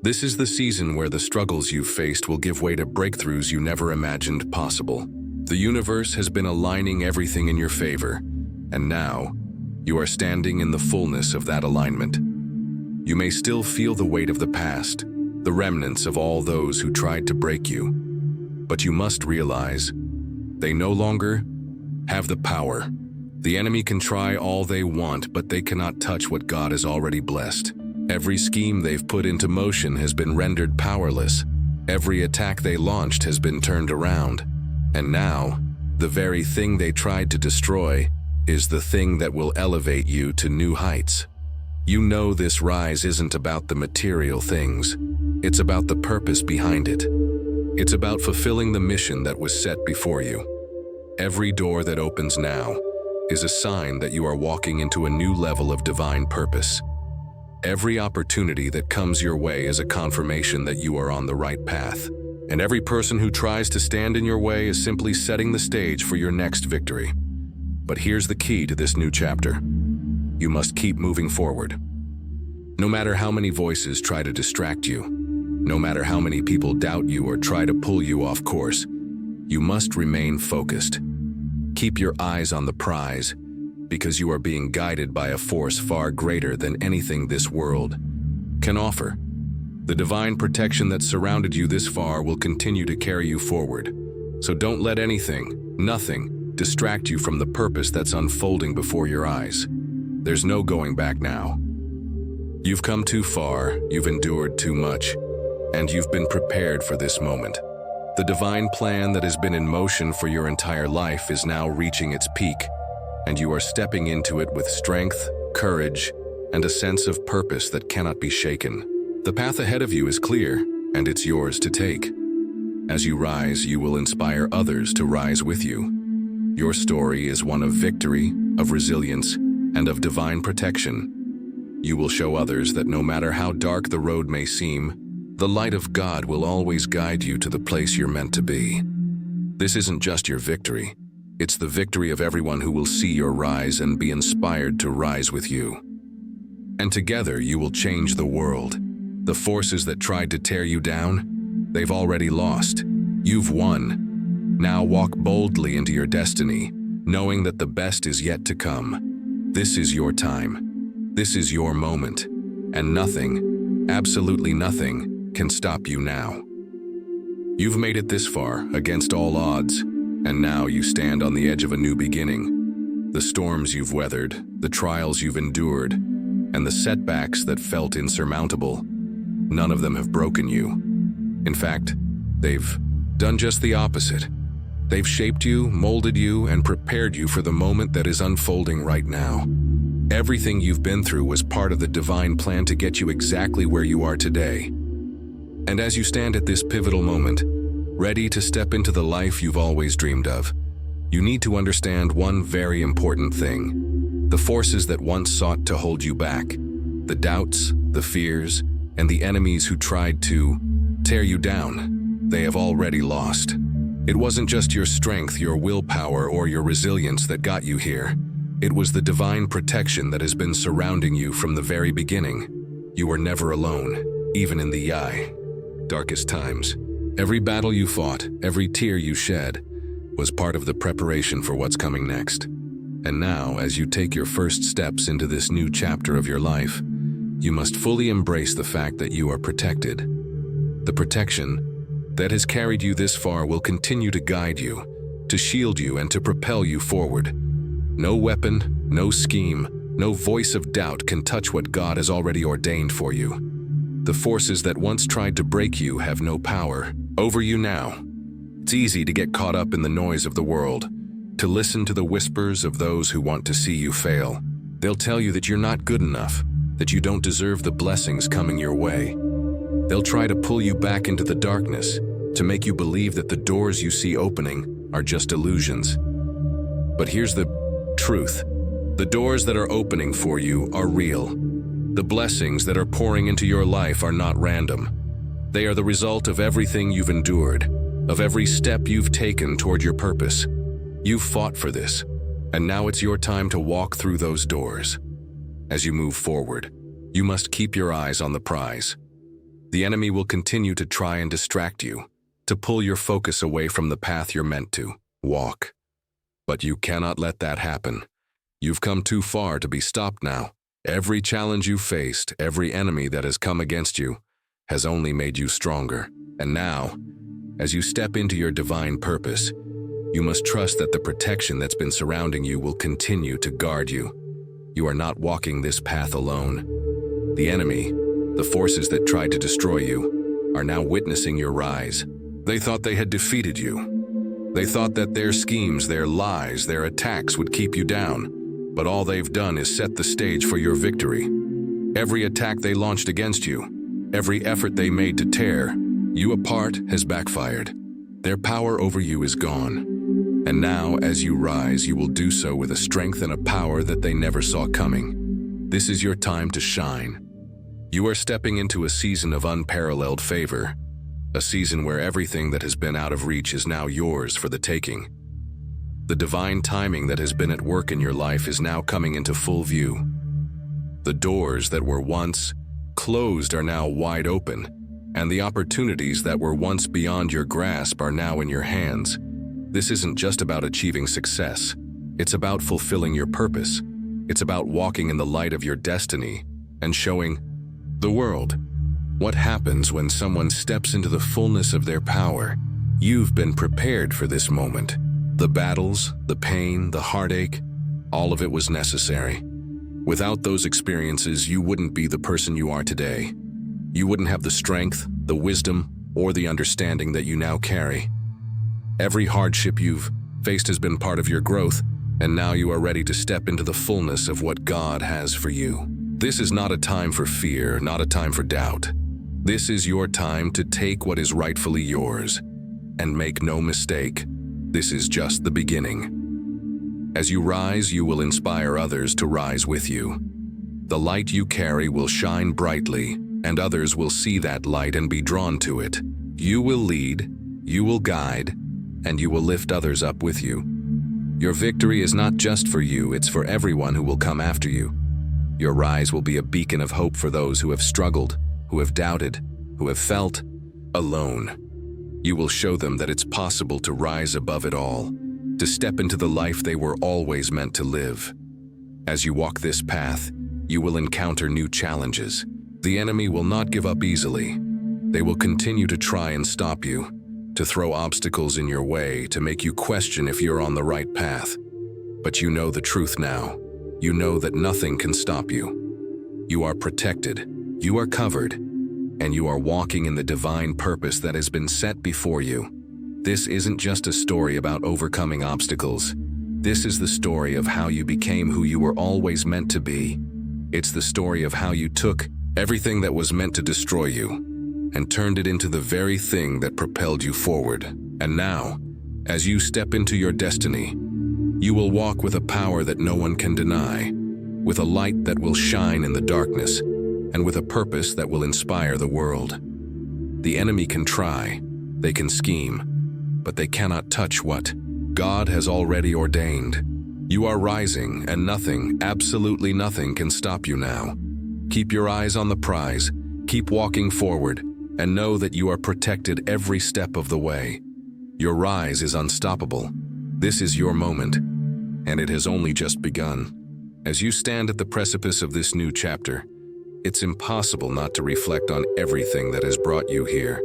This is the season where the struggles you've faced will give way to breakthroughs you never imagined possible. The universe has been aligning everything in your favor, and now you are standing in the fullness of that alignment. You may still feel the weight of the past, the remnants of all those who tried to break you, but you must realize they no longer have the power. The enemy can try all they want, but they cannot touch what God has already blessed. Every scheme they've put into motion has been rendered powerless. Every attack they launched has been turned around. And now, the very thing they tried to destroy is the thing that will elevate you to new heights. You know this rise isn't about the material things. It's about the purpose behind it. It's about fulfilling the mission that was set before you. Every door that opens now is a sign that you are walking into a new level of divine purpose. Every opportunity that comes your way is a confirmation that you are on the right path. And every person who tries to stand in your way is simply setting the stage for your next victory. But here's the key to this new chapter. You must keep moving forward. No matter how many voices try to distract you, no matter how many people doubt you or try to pull you off course, you must remain focused. Keep your eyes on the prize, because you are being guided by a force far greater than anything this world can offer. The divine protection that surrounded you this far will continue to carry you forward. So don't let anything, nothing, distract you from the purpose that's unfolding before your eyes. There's no going back now. You've come too far, you've endured too much, and you've been prepared for this moment. The divine plan that has been in motion for your entire life is now reaching its peak, and you are stepping into it with strength, courage, and a sense of purpose that cannot be shaken. The path ahead of you is clear, and it's yours to take. As you rise, you will inspire others to rise with you. Your story is one of victory, of resilience, and of divine protection. You will show others that no matter how dark the road may seem, the light of God will always guide you to the place you're meant to be. This isn't just your victory. It's the victory of everyone who will see your rise and be inspired to rise with you. And together you will change the world. The forces that tried to tear you down, they've already lost. You've won. Now walk boldly into your destiny, knowing that the best is yet to come. This is your time. This is your moment. And nothing, absolutely nothing, can stop you now. You've made it this far, against all odds, and now you stand on the edge of a new beginning. The storms you've weathered, the trials you've endured, and the setbacks that felt insurmountable, none of them have broken you. In fact, they've done just the opposite. They've shaped you, molded you, and prepared you for the moment that is unfolding right now. Everything you've been through was part of the divine plan to get you exactly where you are today. And as you stand at this pivotal moment, ready to step into the life you've always dreamed of, you need to understand one very important thing. The forces that once sought to hold you back, the doubts, the fears, and the enemies who tried to tear you down, they have already lost. It wasn't just your strength, your willpower, or your resilience that got you here. It was the divine protection that has been surrounding you from the very beginning. You were never alone, even in the darkest times. Every battle you fought, every tear you shed, was part of the preparation for what's coming next. And now, as you take your first steps into this new chapter of your life, you must fully embrace the fact that you are protected. The protection that has carried you this far will continue to guide you, to shield you, and to propel you forward. No weapon, no scheme, no voice of doubt can touch what God has already ordained for you. The forces that once tried to break you have no power over you now. It's easy to get caught up in the noise of the world, to listen to the whispers of those who want to see you fail. They'll tell you that you're not good enough, that you don't deserve the blessings coming your way. They'll try to pull you back into the darkness, to make you believe that the doors you see opening are just illusions. But here's the truth. The doors that are opening for you are real. The blessings that are pouring into your life are not random. They are the result of everything you've endured, of every step you've taken toward your purpose. You've fought for this, and now it's your time to walk through those doors. As you move forward, you must keep your eyes on the prize. The enemy will continue to try and distract you, to pull your focus away from the path you're meant to walk. But you cannot let that happen. You've come too far to be stopped now. Every challenge you faced, every enemy that has come against you, has only made you stronger. And now, as you step into your divine purpose, you must trust that the protection that's been surrounding you will continue to guard you. You are not walking this path alone. The enemy, the forces that tried to destroy you, are now witnessing your rise. They thought they had defeated you. They thought that their schemes, their lies, their attacks would keep you down. But all they've done is set the stage for your victory. Every attack they launched against you, every effort they made to tear you apart has backfired. Their power over you is gone. And now, as you rise, you will do so with a strength and a power that they never saw coming. This is your time to shine. You are stepping into a season of unparalleled favor, a season where everything that has been out of reach is now yours for the taking. The divine timing that has been at work in your life is now coming into full view. The doors that were once closed are now wide open, and the opportunities that were once beyond your grasp are now in your hands. This isn't just about achieving success. It's about fulfilling your purpose. It's about walking in the light of your destiny and showing the world what happens when someone steps into the fullness of their power. You've been prepared for this moment. The battles, the pain, the heartache, all of it was necessary. Without those experiences, you wouldn't be the person you are today. You wouldn't have the strength, the wisdom, or the understanding that you now carry. Every hardship you've faced has been part of your growth, and now you are ready to step into the fullness of what God has for you. This is not a time for fear, not a time for doubt. This is your time to take what is rightfully yours. And make no mistake, this is just the beginning. As you rise, you will inspire others to rise with you. The light you carry will shine brightly, and others will see that light and be drawn to it. You will lead, you will guide, and you will lift others up with you. Your victory is not just for you, it's for everyone who will come after you. Your rise will be a beacon of hope for those who have struggled, who have doubted, who have felt alone. You will show them that it's possible to rise above it all, to step into the life they were always meant to live. As you walk this path, you will encounter new challenges. The enemy will not give up easily. They will continue to try and stop you, to throw obstacles in your way, to make you question if you're on the right path. But you know the truth now. You know that nothing can stop you. You are protected, you are covered, and you are walking in the divine purpose that has been set before you. This isn't just a story about overcoming obstacles. This is the story of how you became who you were always meant to be. It's the story of how you took everything that was meant to destroy you and turned it into the very thing that propelled you forward. And now, as you step into your destiny, you will walk with a power that no one can deny, with a light that will shine in the darkness, and with a purpose that will inspire the world. The enemy can try, they can scheme, but they cannot touch what God has already ordained. You are rising, and nothing, absolutely nothing, can stop you now. Keep your eyes on the prize, keep walking forward, and know that you are protected every step of the way. Your rise is unstoppable. This is your moment, and it has only just begun. As you stand at the precipice of this new chapter, it's impossible not to reflect on everything that has brought you here.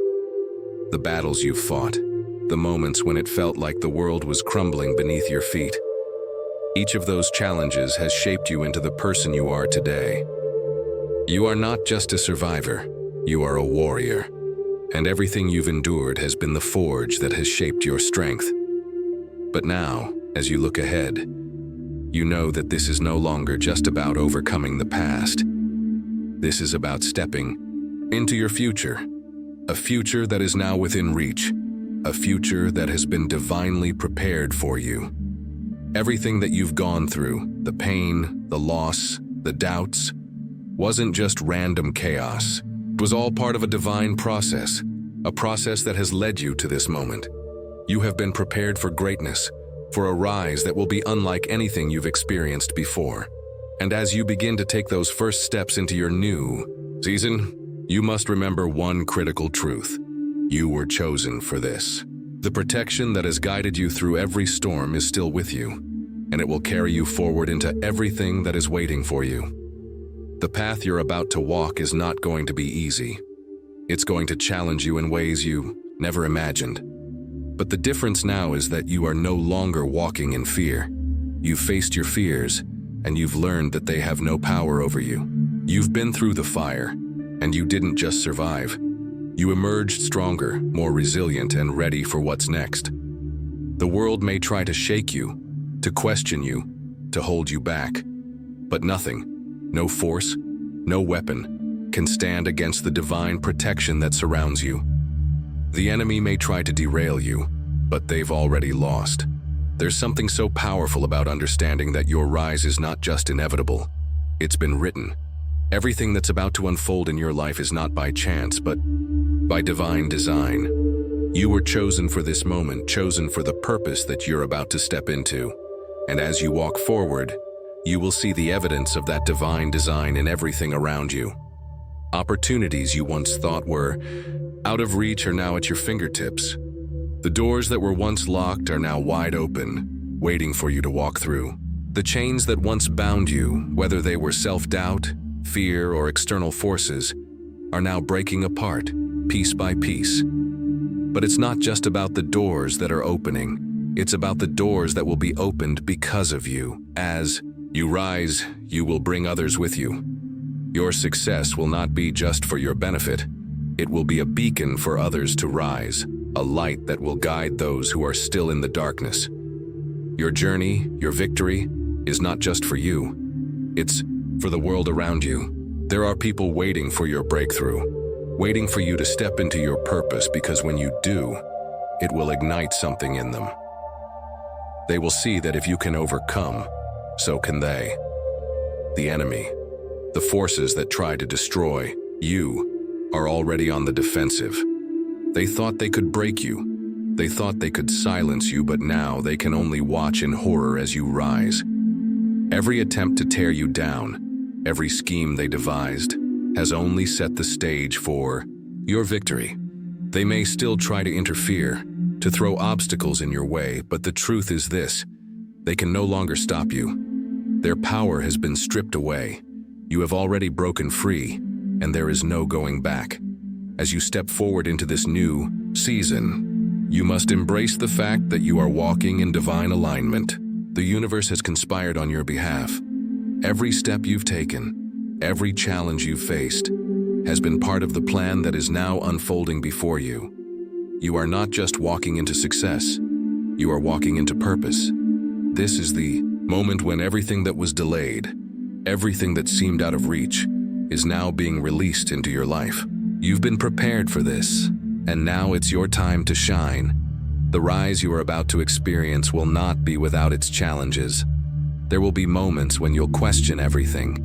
The battles you've fought, the moments when it felt like the world was crumbling beneath your feet. Each of those challenges has shaped you into the person you are today. You are not just a survivor, you are a warrior. And everything you've endured has been the forge that has shaped your strength. But now, As you look ahead, you know that this is no longer just about overcoming the past. This is about stepping into your future, a future that is now within reach, a future that has been divinely prepared for you. Everything that you've gone through, the pain, the loss, the doubts, wasn't just random chaos. It was all part of a divine process, a process that has led you to this moment. You have been prepared for greatness, for a rise that will be unlike anything you've experienced before. And as you begin to take those first steps into your new season, you must remember one critical truth. You were chosen for this. The protection that has guided you through every storm is still with you, and it will carry you forward into everything that is waiting for you. The path you're about to walk is not going to be easy. It's going to challenge you in ways you never imagined. But the difference now is that you are no longer walking in fear. You've faced your fears, and you've learned that they have no power over you. You've been through the fire, and you didn't just survive. You emerged stronger, more resilient, and ready for what's next. The world may try to shake you, to question you, to hold you back, but nothing, no force, no weapon, can stand against the divine protection that surrounds you. The enemy may try to derail you, but they've already lost. There's something so powerful about understanding that your rise is not just inevitable. It's been written. Everything that's about to unfold in your life is not by chance, but by divine design. You were chosen for this moment, chosen for the purpose that you're about to step into. And as you walk forward, you will see the evidence of that divine design in everything around you. Opportunities you once thought were out of reach are now at your fingertips. The doors that were once locked are now wide open, waiting for you to walk through. The chains that once bound you, whether they were self-doubt, fear, or external forces, are now breaking apart, piece by piece. But it's not just about the doors that are opening. It's about the doors that will be opened because of you. As you rise, you will bring others with you. Your success will not be just for your benefit. It will be a beacon for others to rise, a light that will guide those who are still in the darkness. Your journey, your victory, is not just for you. It's for the world around you. There are people waiting for your breakthrough, waiting for you to step into your purpose, because when you do, it will ignite something in them. They will see that if you can overcome, so can they. The enemy, the forces that try to destroy you, are already on the defensive. They thought they could break you. They thought they could silence you, but now they can only watch in horror as you rise. Every attempt to tear you down, every scheme they devised, has only set the stage for your victory. They may still try to interfere, to throw obstacles in your way, but the truth is this: they can no longer stop you. Their power has been stripped away. You have already broken free, and there is no going back. As you step forward into this new season, you must embrace the fact that you are walking in divine alignment. The universe has conspired on your behalf. Every step you've taken, every challenge you've faced, has been part of the plan that is now unfolding before you. You are not just walking into success, you are walking into purpose. This is the moment when everything that was delayed, everything that seemed out of reach, is now being released into your life. You've been prepared for this, and now it's your time to shine. The rise you are about to experience will not be without its challenges. There will be moments when you'll question everything,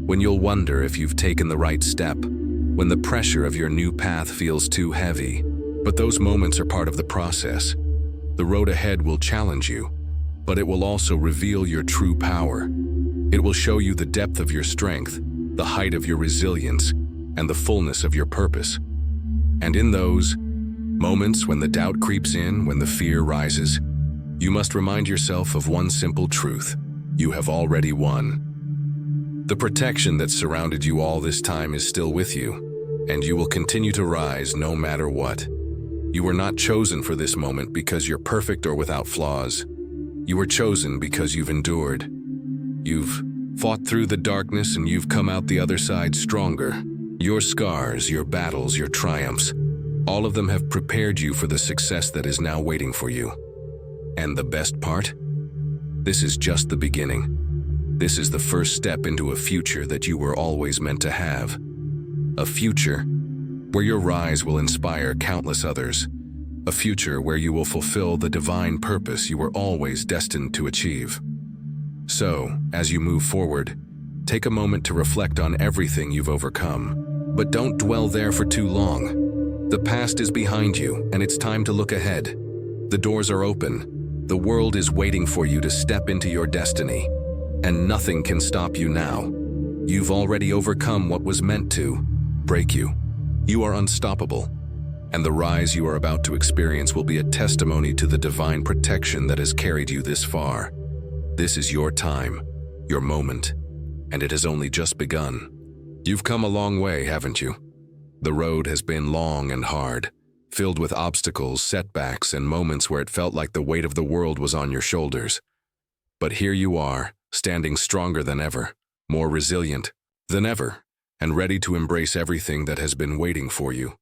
when you'll wonder if you've taken the right step, when the pressure of your new path feels too heavy. But those moments are part of the process. The road ahead will challenge you, but it will also reveal your true power. It will show you the depth of your strength, the height of your resilience, and the fullness of your purpose. And in those moments when the doubt creeps in, when the fear rises, you must remind yourself of one simple truth: you have already won. The protection that surrounded you all this time is still with you, and you will continue to rise no matter what. You were not chosen for this moment because you're perfect or without flaws. You were chosen because you've endured. You've fought through the darkness, and you've come out the other side stronger. Your scars, your battles, your triumphs, all of them have prepared you for the success that is now waiting for you. And the best part? This is just the beginning. This is the first step into a future that you were always meant to have. A future where your rise will inspire countless others. A future where you will fulfill the divine purpose you were always destined to achieve. So, as you move forward, take a moment to reflect on everything you've overcome. But don't dwell there for too long. The past is behind you, and it's time to look ahead. The doors are open. The world is waiting for you to step into your destiny. And nothing can stop you now. You've already overcome what was meant to break you. You are unstoppable. And the rise you are about to experience will be a testimony to the divine protection that has carried you this far. This is your time, your moment, and it has only just begun. You've come a long way, haven't you? The road has been long and hard, filled with obstacles, setbacks, and moments where it felt like the weight of the world was on your shoulders. But here you are, standing stronger than ever, more resilient than ever, and ready to embrace everything that has been waiting for you.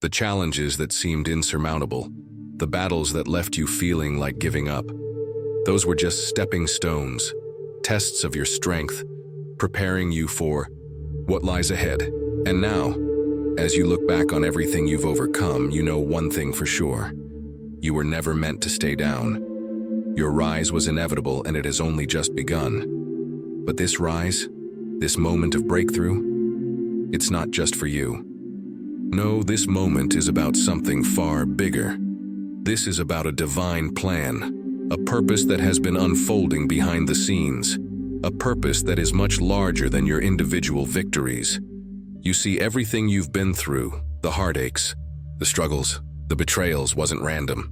The challenges that seemed insurmountable, the battles that left you feeling like giving up, those were just stepping stones, tests of your strength, preparing you for what lies ahead. And now, as you look back on everything you've overcome, you know one thing for sure. You were never meant to stay down. Your rise was inevitable, and it has only just begun. But this rise, this moment of breakthrough, it's not just for you. No, this moment is about something far bigger. This is about a divine plan, a purpose that has been unfolding behind the scenes, a purpose that is much larger than your individual victories. You see, everything you've been through, the heartaches, the struggles, the betrayals, wasn't random.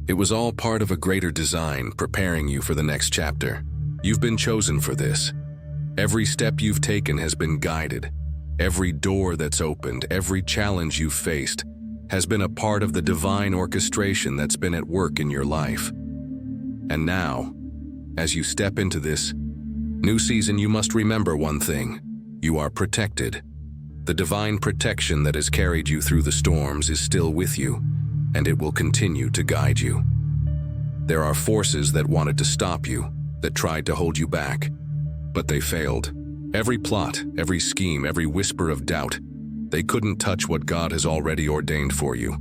It was all part of a greater design, preparing you for the next chapter. You've been chosen for this. Every step you've taken has been guided. Every door that's opened, every challenge you've faced, has been a part of the divine orchestration that's been at work in your life. And now, as you step into this new season, you must remember one thing. You are protected. The divine protection that has carried you through the storms is still with you, and it will continue to guide you. There are forces that wanted to stop you, that tried to hold you back, but they failed. Every plot, every scheme, every whisper of doubt, they couldn't touch what God has already ordained for you.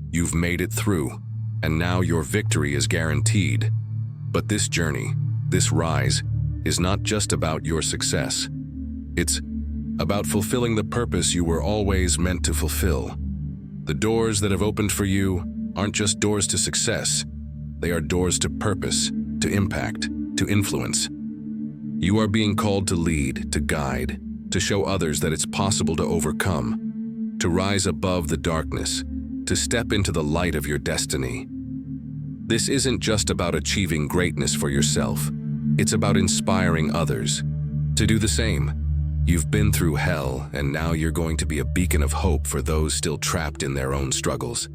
You've made it through, and now your victory is guaranteed. But this journey, this rise, is not just about your success. It's about fulfilling the purpose you were always meant to fulfill. The doors that have opened for you aren't just doors to success. They are doors to purpose, to impact, to influence. You are being called to lead, to guide, to show others that it's possible to overcome, to rise above the darkness, to step into the light of your destiny. This isn't just about achieving greatness for yourself. It's about inspiring others to do the same. You've been through hell, and now you're going to be a beacon of hope for those still trapped in their own struggles.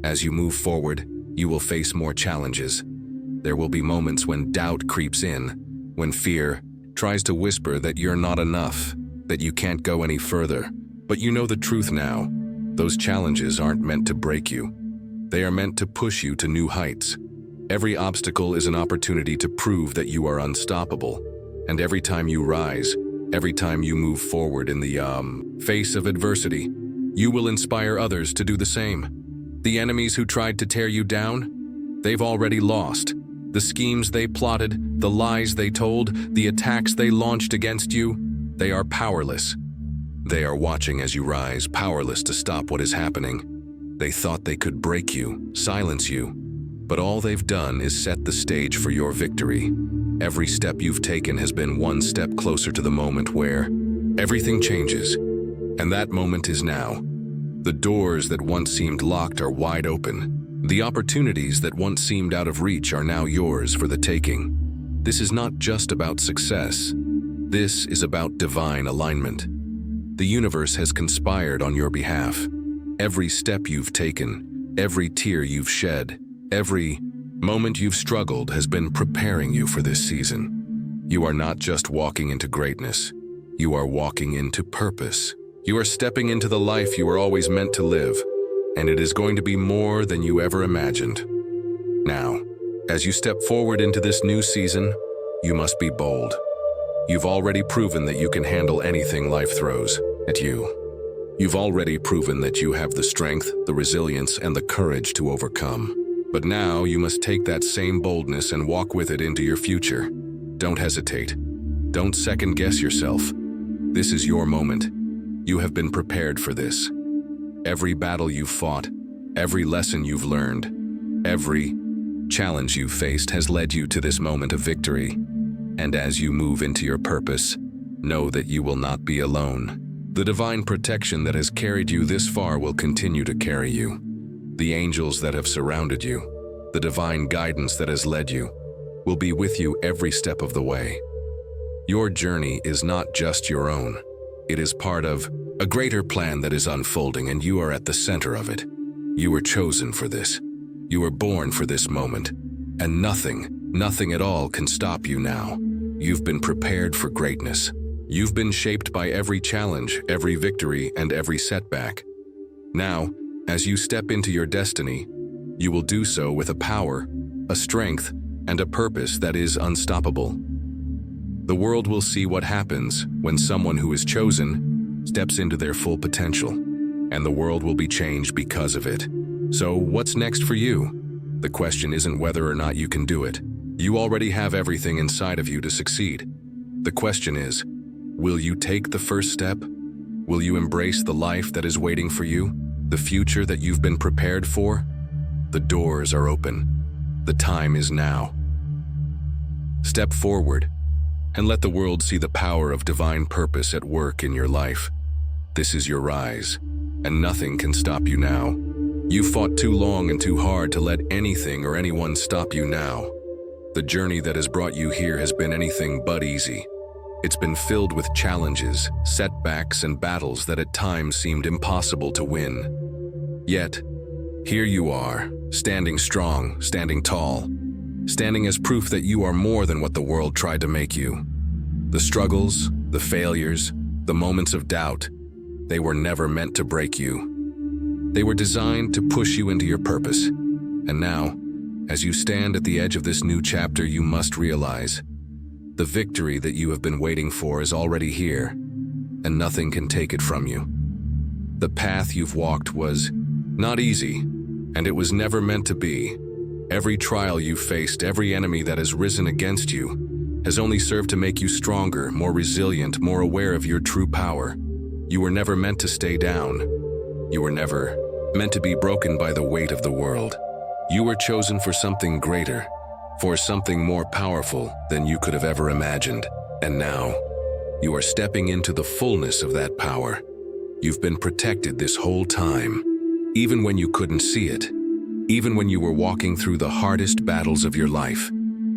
As you move forward, you will face more challenges. There will be moments when doubt creeps in, when fear tries to whisper that you're not enough, that you can't go any further. But you know the truth now. Those challenges aren't meant to break you. They are meant to push you to new heights. Every obstacle is an opportunity to prove that you are unstoppable. And every time you rise, every time you move forward in the face of adversity, you will inspire others to do the same. The enemies who tried to tear you down, they've already lost. The schemes they plotted, the lies they told, the attacks they launched against you, they are powerless. They are watching as you rise, powerless to stop what is happening. They thought they could break you, silence you, but all they've done is set the stage for your victory. Every step you've taken has been one step closer to the moment where everything changes, and that moment is now. The doors that once seemed locked are wide open. The opportunities that once seemed out of reach are now yours for the taking. This is not just about success. This is about divine alignment. The universe has conspired on your behalf. Every step you've taken, every tear you've shed, every moment you've struggled has been preparing you for this season. You are not just walking into greatness. You are walking into purpose. You are stepping into the life you were always meant to live, and it is going to be more than you ever imagined. Now, As you step forward into this new season, you must be bold. You've already proven that you can handle anything life throws at you. You've already proven that you have the strength, the resilience, and the courage to overcome. But now you must take that same boldness and walk with it into your future. Don't hesitate. Don't second-guess yourself. This is your moment. You have been prepared for this. Every battle you've fought, every lesson you've learned, every challenge you've faced has led you to this moment of victory. And as you move into your purpose, know that you will not be alone. The divine protection that has carried you this far will continue to carry you. The angels that have surrounded you, the divine guidance that has led you, will be with you every step of the way. Your journey is not just your own. It is part of a greater plan that is unfolding, and you are at the center of it. You were chosen for this. You were born for this moment, and nothing at all can stop you now. You've been prepared for greatness. You've been shaped by every challenge, every victory, and every setback. Now, as you step into your destiny, you will do so with a power, a strength, and a purpose that is unstoppable. The world will see what happens when someone who is chosen steps into their full potential, and the world will be changed because of it. So, what's next for you? The question isn't whether or not you can do it. You already have everything inside of you to succeed. The question is, will you take the first step? Will you embrace the life that is waiting for you? The future that you've been prepared for? The doors are open. The time is now. Step forward and let the world see the power of divine purpose at work in your life. This is your rise, and nothing can stop you now. You fought too long and too hard to let anything or anyone stop you now. The journey that has brought you here has been anything but easy. It's been filled with challenges, setbacks, and battles that at times seemed impossible to win. Yet, here you are, standing strong, standing tall, standing as proof that you are more than what the world tried to make you. The struggles, the failures, the moments of doubt, they were never meant to break you. They were designed to push you into your purpose. And now, as you stand at the edge of this new chapter, you must realize the victory that you have been waiting for is already here, and nothing can take it from you. The path you've walked was not easy, and it was never meant to be. Every trial you faced, every enemy that has risen against you, has only served to make you stronger, more resilient, more aware of your true power. You were never meant to stay down. You were never meant to be broken by the weight of the world. You were chosen for something greater, for something more powerful than you could have ever imagined. And now, you are stepping into the fullness of that power. You've been protected this whole time, even when you couldn't see it, even when you were walking through the hardest battles of your life.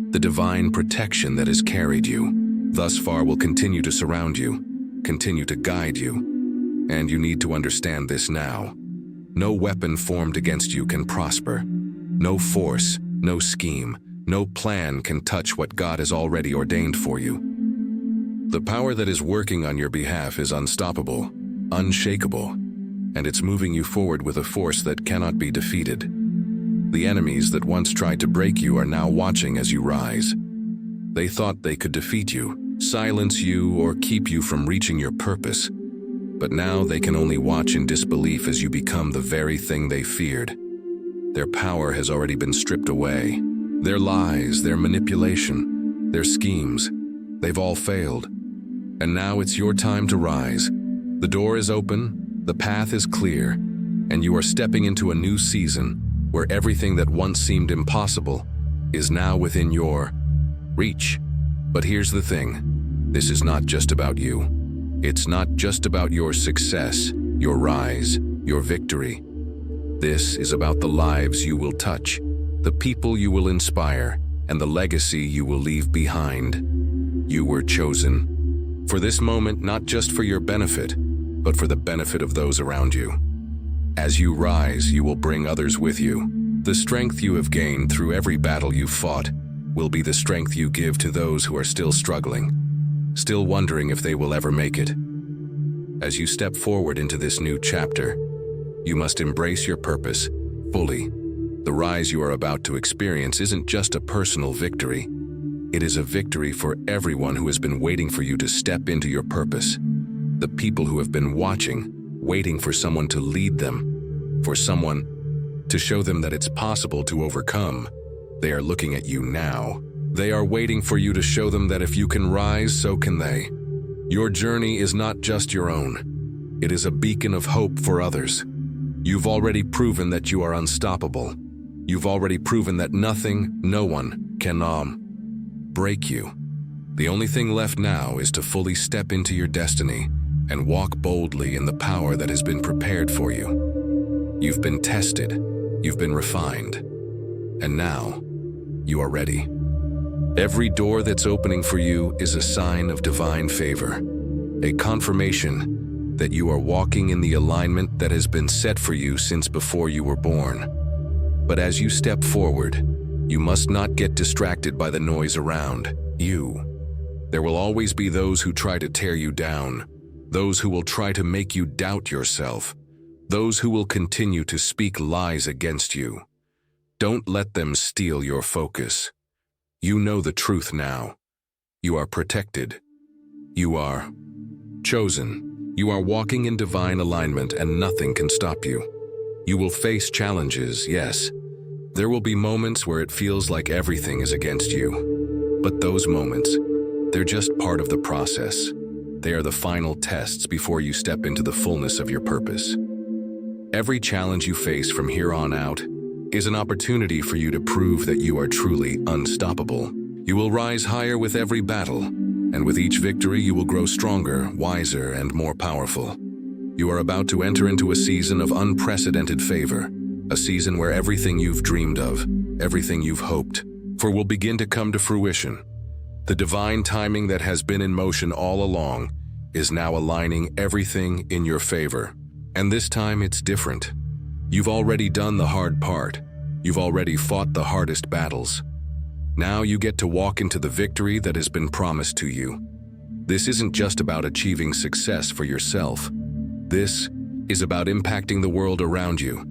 The divine protection that has carried you thus far will continue to surround you, continue to guide you. And you need to understand this now. No weapon formed against you can prosper. No force, no scheme, no plan can touch what God has already ordained for you. The power that is working on your behalf is unstoppable, unshakable, and it's moving you forward with a force that cannot be defeated. The enemies that once tried to break you are now watching as you rise. They thought they could defeat you, silence you, or keep you from reaching your purpose. But now they can only watch in disbelief as you become the very thing they feared. Their power has already been stripped away. Their lies, their manipulation, their schemes, they've all failed. And now it's your time to rise. The door is open, the path is clear, and you are stepping into a new season where everything that once seemed impossible is now within your reach. But here's the thing, this is not just about you. It's not just about your success, your rise, your victory. This is about the lives you will touch, the people you will inspire, and the legacy you will leave behind. You were chosen for this moment, not just for your benefit, but for the benefit of those around you. As you rise, you will bring others with you. The strength you have gained through every battle you've fought will be the strength you give to those who are still struggling, still wondering if they will ever make it. As you step forward into this new chapter, you must embrace your purpose fully. The rise you are about to experience isn't just a personal victory. It is a victory for everyone who has been waiting for you to step into your purpose. The people who have been watching, waiting for someone to lead them, for someone to show them that it's possible to overcome. They are looking at you now. They are waiting for you to show them that if you can rise, so can they. Your journey is not just your own. It is a beacon of hope for others. You've already proven that you are unstoppable. You've already proven that nothing, no one, can break you. The only thing left now is to fully step into your destiny and walk boldly in the power that has been prepared for you. You've been tested, you've been refined, and now you are ready. Every door that's opening for you is a sign of divine favor, a confirmation that you are walking in the alignment that has been set for you since before you were born. But as you step forward, you must not get distracted by the noise around you. There will always be those who try to tear you down, those who will try to make you doubt yourself, those who will continue to speak lies against you. Don't let them steal your focus. You know the truth now. You are protected. You are chosen. You are walking in divine alignment and nothing can stop you. You will face challenges, yes. There will be moments where it feels like everything is against you. But those moments, they're just part of the process. They are the final tests before you step into the fullness of your purpose. Every challenge you face from here on out is an opportunity for you to prove that you are truly unstoppable. You will rise higher with every battle, and with each victory you will grow stronger, wiser, and more powerful. You are about to enter into a season of unprecedented favor, a season where everything you've dreamed of, everything you've hoped for will begin to come to fruition. The divine timing that has been in motion all along is now aligning everything in your favor. And this time it's different. You've already done the hard part. You've already fought the hardest battles. Now you get to walk into the victory that has been promised to you. This isn't just about achieving success for yourself. This is about impacting the world around you,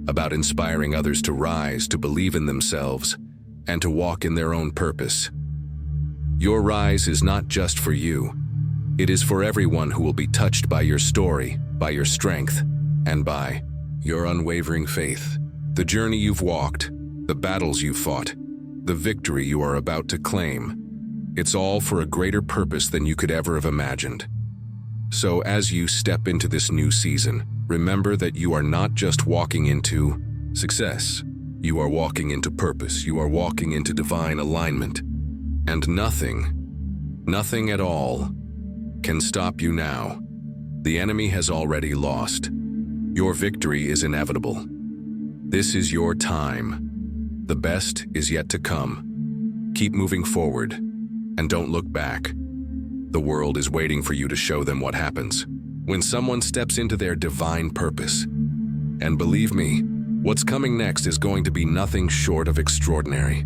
about inspiring others to rise, to believe in themselves, and to walk in their own purpose. Your rise is not just for you. It is for everyone who will be touched by your story, by your strength, and by your unwavering faith. The journey you've walked, the battles you've fought, the victory you are about to claim, it's all for a greater purpose than you could ever have imagined. So as you step into this new season, remember that you are not just walking into success. You are walking into purpose. You are walking into divine alignment. And nothing at all can stop you now. The enemy has already lost. Your victory is inevitable. This is your time. The best is yet to come. Keep moving forward, and don't look back. The world is waiting for you to show them what happens when someone steps into their divine purpose. And believe me, what's coming next is going to be nothing short of extraordinary.